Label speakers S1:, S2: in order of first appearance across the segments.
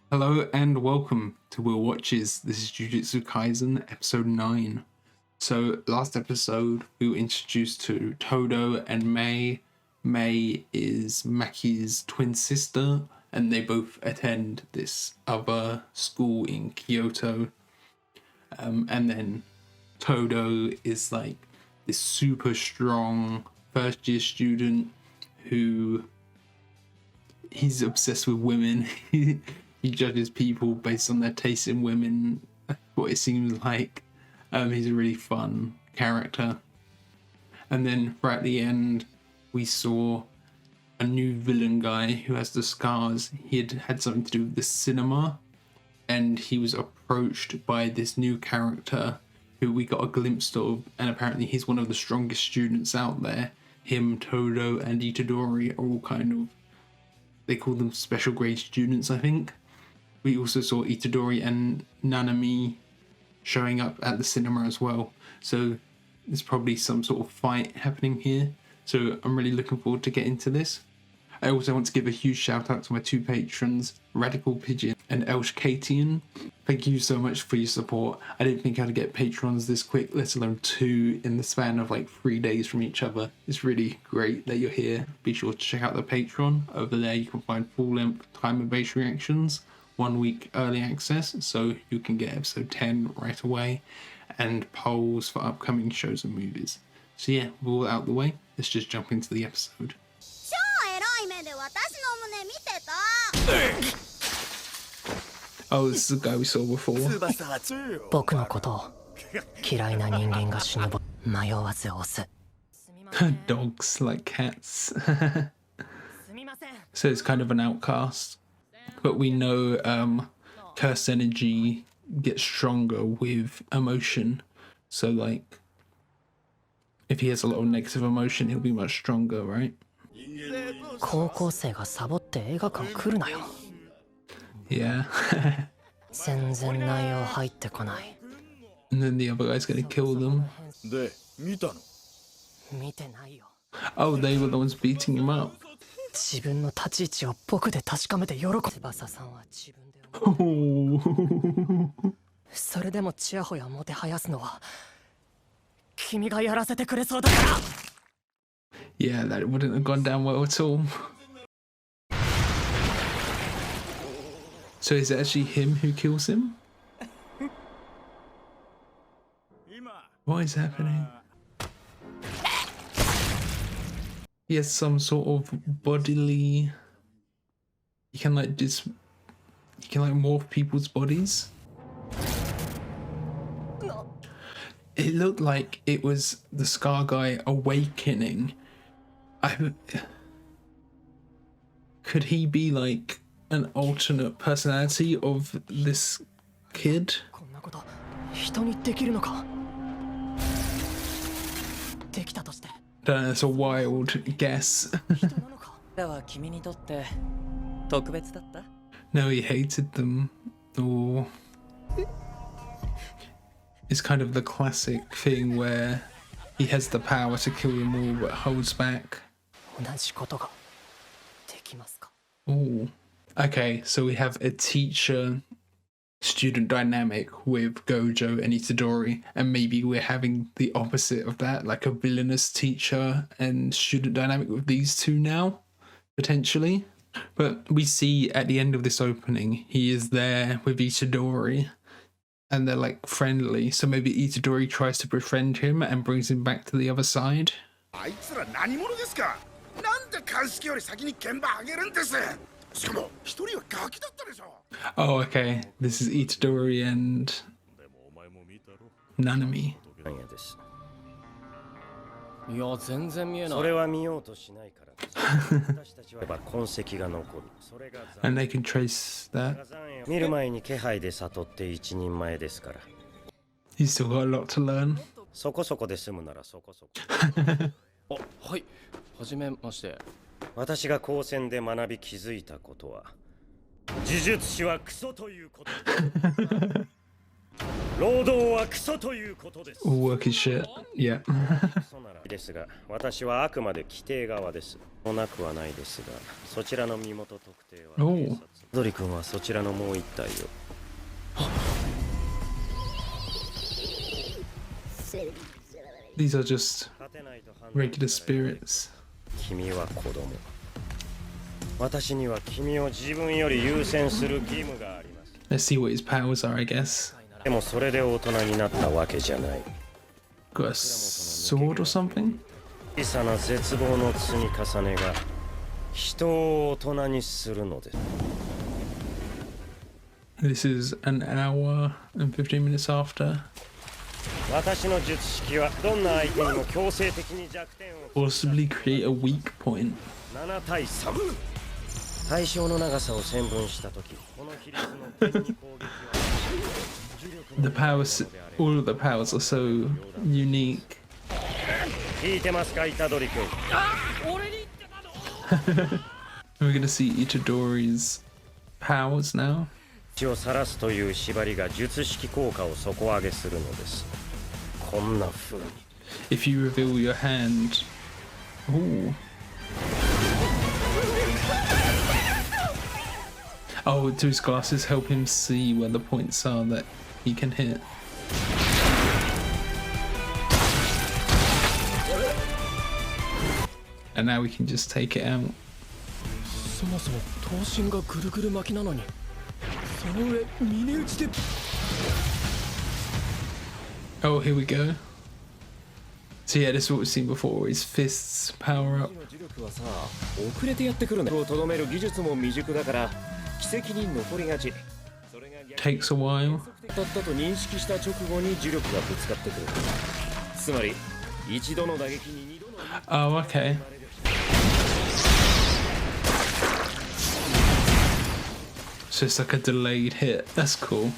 S1: Hello and welcome to Will Watches. This is JUJUTSU Kaisen episode 9. So last episode we were introduced to Todo and Mei. Mei is Maki's twin sister and they both attend this other school in Kyoto. And then Todo is like this super strong first year student who he's obsessed with women. He judges people based on their taste in women, what it seems like. He's a really fun character. And then right at the end, we saw a new villain guy who has the scars. He had something to do with the cinema, and he was approached by this new character who we got a glimpse of, and apparently he's one of the strongest students out there. Him, Todo, and Itadori are all kind of, they call them special grade students, I think. We also saw Itadori and Nanami showing up at the cinema as well. So there's probably some sort of fight happening here. So I'm really looking forward to getting to this. I also want to give a huge shout out to my two patrons, Radical Pigeon and Elsh Katian. Thank you so much for your support. I didn't think I'd get patrons this quick, let alone two in the span of like 3 days from each other. It's really great that you're here. Be sure to check out the Patreon. Over there you can find full-length time-based reactions, 1 week early access, so you can get episode 10 right away, and polls for upcoming shows and movies. So yeah, we're all out the way. Let's just jump into the episode. Oh, this is the guy we saw before. Dogs like cats. So it's kind of an outcast. But we know curse energy gets stronger with emotion. So like, if he has a lot of negative emotion, he'll be much stronger, right? Yeah. And then the other guy's gonna kill them. Oh, they were the ones beating him up. Yeah, that wouldn't have gone down well at all. So is it actually him who kills him? What is happening? He has some sort of bodily... He can like morph people's bodies. It looked like it was the Scar guy awakening. Could he be like an alternate personality of this kid? Don't know, it's a wild guess. No, he hated them. Or it's kind of the classic thing where he has the power to kill them all but holds back. Oh, okay, so we have a teacher-student dynamic with Gojo and Itadori, and maybe we're having the opposite of that, like a villainous teacher and student dynamic with these two now, potentially. But we see at the end of this opening, he is there with Itadori, and they're like friendly, so maybe Itadori tries to befriend him and brings him back to the other side. Oh, okay. This is Itadori and Nanami. And they can trace that. He's still got a lot to learn. All work is shit. Yeah.
S2: ですが、私はあくまで規定側です。もなくはないですが、そちらの身元特定は警察。ドリ君はそちらのもう一体を。
S1: These are just regular spirits.
S2: 君は子供。私には君を自分より優先する義務があります。
S1: Let's see what his powers are, I guess.
S2: でもそれで大人になったわけじゃない。
S1: Got a sword or something?
S2: 小さな絶望の積み重ねが人を大人にするのです。
S1: This is an hour and 15 minutes after.
S2: 私の術式はどんな相手にも強制的に弱点を
S1: Possibly create a weak point.
S2: 7対3。対象の長さを線分したとき、この比率の点に攻撃は
S1: The powers, all of the powers are so unique.
S2: 聞いてますか、イタドリ君。
S1: We're gonna see Itadori's powers now.
S2: 血を晒すという縛りが術式効果を底上げするのです。こんな風に。
S1: If you reveal your hand. Ooh. Oh, Tues' glasses help him see where the points are that he can hit. And now we can just take it out.
S3: そもそも頭身がぐるぐる巻きなのに、その上峰打ちで。
S1: Oh, here we go. So yeah, this is what we've seen before. His fists power up.
S3: 呪力はさ、遅れてやってくるんだ。をとどめる技術も未熟だから、奇跡に残りがち。それが
S1: Takes a while.
S3: だったと認識した直後に呪力がぶつかってくる。つまり一度の打撃に二度の。
S1: Oh, okay. So it's like a delayed hit. That's cool.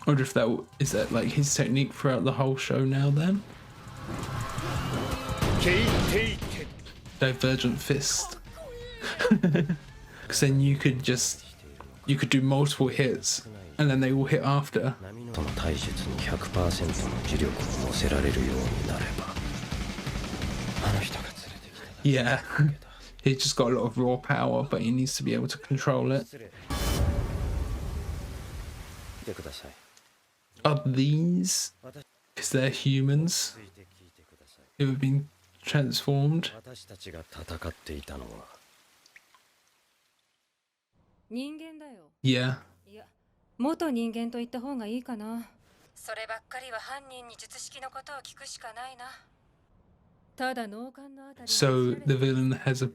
S1: I wonder if is that like his technique throughout the whole show now then? Divergent fist. Because then you could do multiple hits and then they all hit after.
S2: その体術に 100% の呪力を乗せられるようになれば。あの人が連れてきた。
S1: Yeah. He's just got a lot of raw power, but he needs to be able to control it.
S2: 見てください。
S1: Are these? Because they're humans
S2: ついて聞いてください。
S1: who have been transformed.
S2: 私たちが戦っていたのは
S4: 人間だよ。
S1: Yeah.
S4: いや、元人間と言った方がいいかな。そればっかりは犯人に術式のことを聞くしかないな。ただ脳幹のあたり。
S1: So the villain has a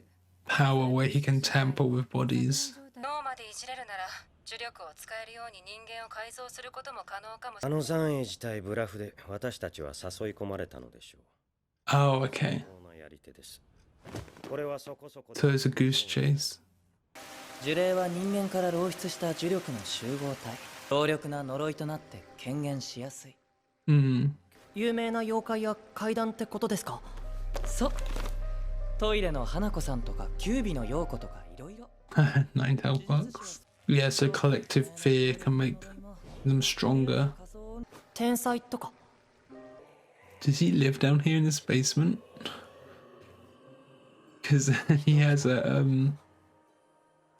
S1: power where he can tamper with bodies.
S4: 脳までいじれるなら呪力を使えるように人間を改造することも可能かもしれない。
S2: あの残影自体ブラフで私たちは誘い込まれたのでしょう。
S1: Oh, okay.
S2: このやり手です。これはそこそこ。
S1: So it's a goose chase.
S5: 呪霊は人間から漏出した呪力の集合体。強力な呪いとなって顕現しやすい。有名な妖怪や怪談ってことですか？そう。トイレの花子さんとかキュービの陽子とかいろいろ。
S1: Nine-tailed fox. Yeah, so collective fear can make them stronger.
S5: 天才とか。
S1: Does he live down here in this basement? Because he has a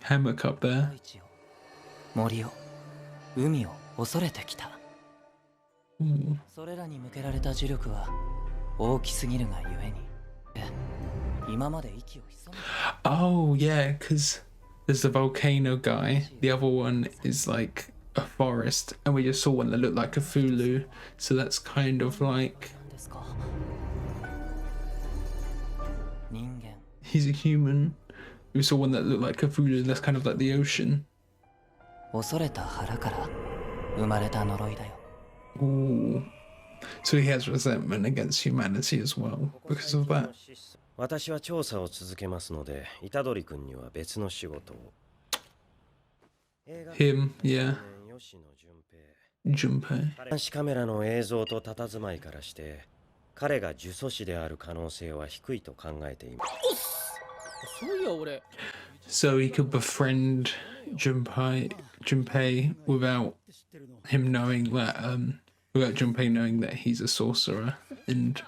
S1: hammock up there.
S5: 森を、海を恐れてきた。
S1: Ooh.
S5: それらに向けられた呪力は大きすぎるがゆえに、今まで息を潜め。
S1: Oh, yeah, because there's the volcano guy. The other one is like a forest, and we just saw one that looked like a Cthulhu. So that's kind of like
S5: ですか。人間。
S1: he's a human. We saw one that looked like a Cthulhu. That's kind of like the ocean.
S5: 恐れた腹から生まれた呪いだよ。
S1: Ooh. So he has resentment against humanity as well because of that.
S2: 私は調査を続けますので、虎杖君には別の仕事を。
S1: Him, yeah.
S2: 吉野純平。
S1: Junpei.
S2: 監視カメラの映像と佇まいからして、彼が呪詛師である可能性は低いと考えています。
S3: そういや俺。
S1: So he could befriend Junpei Junpei without him knowing that without Junpei knowing that he's a sorcerer and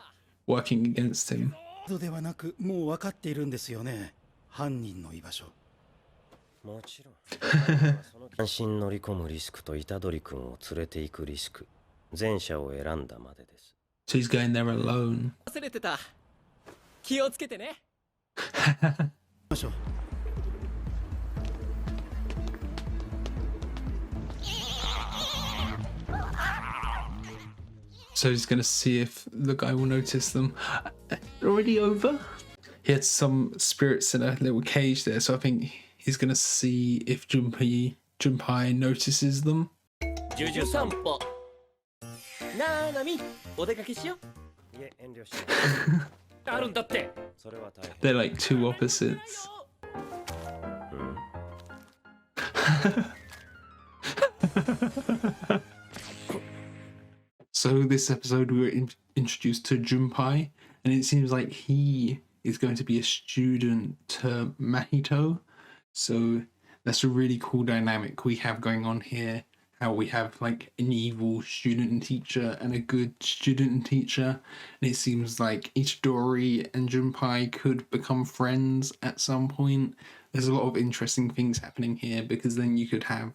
S1: working against him.
S6: ではなくもう分かっているんですよね。犯人の居場所。
S2: もちろん。その単身乗り込むリスクと虎杖君を連れて行くリスク、前者を選んだまでです。
S1: So he's going there alone.
S5: 忘れてた。気をつけてね。
S6: ましょう。
S1: So he's gonna see if the guy will notice them. Already over? He had some spirits in a little cage there, so I think he's gonna see if Junpei notices them.
S5: ジュジュ散歩。なあ、ナミ、お出かけしよう。
S2: いえ、遠慮し
S5: あるんだって。
S2: それは大変。
S1: They're like two opposites. So this episode we were introduced to Junpei, and it seems like he is going to be a student to Mahito. So that's a really cool dynamic we have going on here. How we have like an evil student and teacher and a good student and teacher. And it seems like Itadori and Junpei could become friends at some point. There's a lot of interesting things happening here, because then you could have,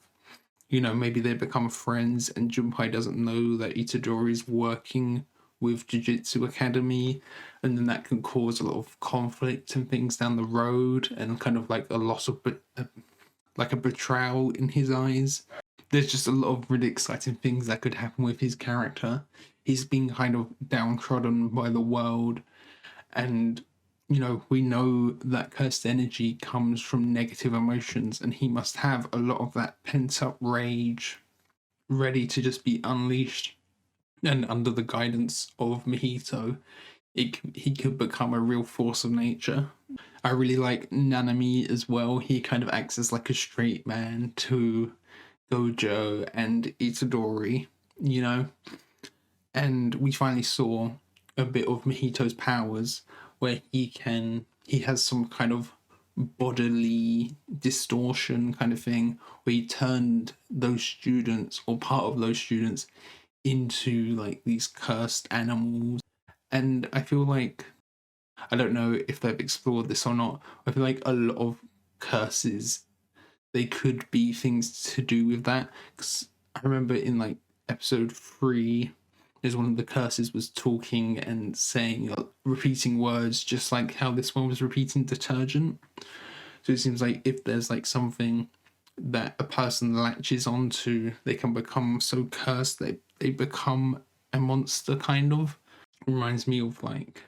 S1: you know, maybe they become friends and Junpei doesn't know that Itadori's working with Jujutsu Academy, and then that can cause a lot of conflict and things down the road, and kind of like a loss of like a betrayal in his eyes. There's just a lot of really exciting things that could happen with his character. He's been kind of downtrodden by the world, and you know, we know that cursed energy comes from negative emotions, and he must have a lot of that pent up rage ready to just be unleashed. And under the guidance of Mahito, he could become a real force of nature. I really like Nanami as well. He kind of acts as like a straight man to Gojo and Itadori, you know? And we finally saw a bit of Mahito's powers, where he has some kind of bodily distortion kind of thing, where he turned those students, or part of those students, into like these cursed animals. And I feel like, I don't know if they've explored this or not, I feel like a lot of curses, they could be things to do with that. Because I remember in like episode 3, there's one of the curses was talking and saying, repeating words, just like how this one was repeating detergent. So it seems like if there's like something that a person latches onto, they can become so cursed that they become a monster, kind of. Reminds me of like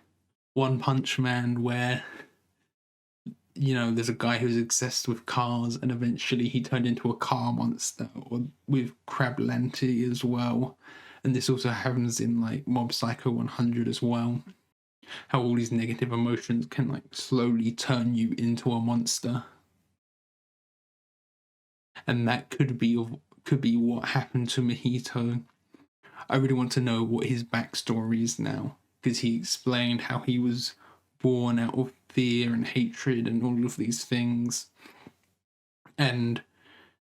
S1: One Punch Man, where, you know, there's a guy who's obsessed with cars and eventually he turned into a car monster, or with Crab Lanty as well. And this also happens in like Mob Psycho 100 as well. How all these negative emotions can like slowly turn you into a monster. And that could be what happened to Mahito. I really want to know what his backstory is now, because he explained how he was born out of fear and hatred and all of these things. And,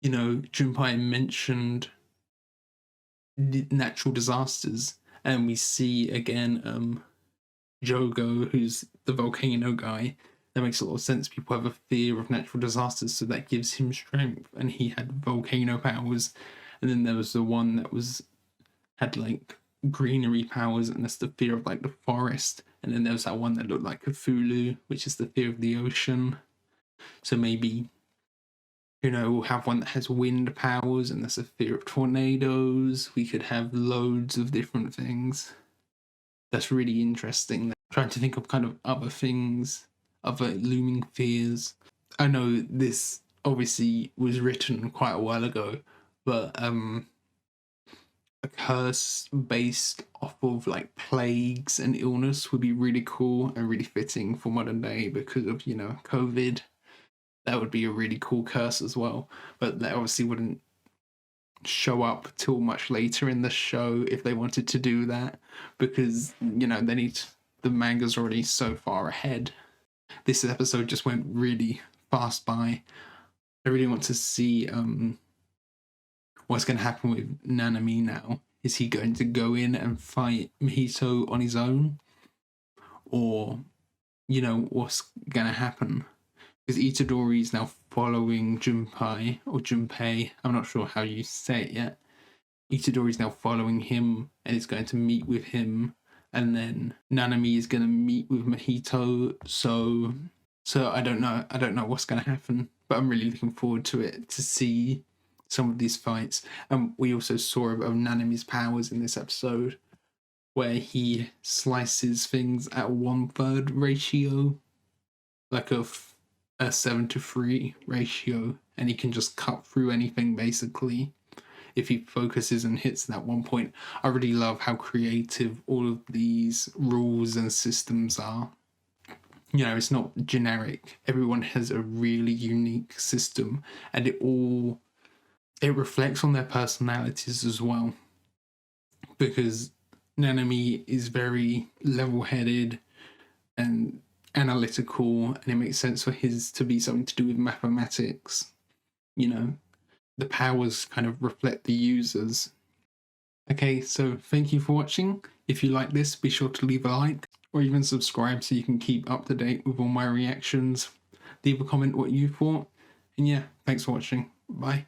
S1: you know, Junpei mentioned natural disasters, and we see again Jogo, who's the volcano guy. That makes a lot of sense. People have a fear of natural disasters, so that gives him strength, and he had volcano powers. And then there was the one that had like greenery powers, and that's the fear of like the forest. And then there was that one that looked like Cthulhu, which is the fear of the ocean. So maybe, you know, we'll have one that has wind powers, and that's a fear of tornadoes. We could have loads of different things. That's really interesting. I'm trying to think of kind of other things, other looming fears. I know this obviously was written quite a while ago, but a curse based off of like plagues and illness would be really cool and really fitting for modern day because of, you know, COVID. That would be a really cool curse as well, but that obviously wouldn't show up till much later in the show if they wanted to do that, because, you know, the manga's already so far ahead. This episode just went really fast by. I really want to see what's going to happen with Nanami now. Is he going to go in and fight Mahito on his own? Or, you know, what's going to happen? Because Itadori is now following Junpei. I'm not sure how you say it yet. Itadori is now following him and is going to meet with him. And then Nanami is going to meet with Mahito. So I don't know. I don't know what's going to happen. But I'm really looking forward to it, to see some of these fights. And we also saw of Nanami's powers in this episode, where he slices things at 1/3 ratio, like a 7-3 ratio, and he can just cut through anything basically if he focuses and hits that one point. I really love how creative all of these rules and systems are. You know, it's not generic. Everyone has a really unique system, and it reflects on their personalities as well, because Nanami is very level-headed and analytical, and it makes sense for his to be something to do with mathematics. You know, the powers kind of reflect the users. Okay, so thank you for watching. If you like this, be sure to leave a like or even subscribe so you can keep up to date with all my reactions. Leave a comment what you thought. And yeah, thanks for watching. Bye.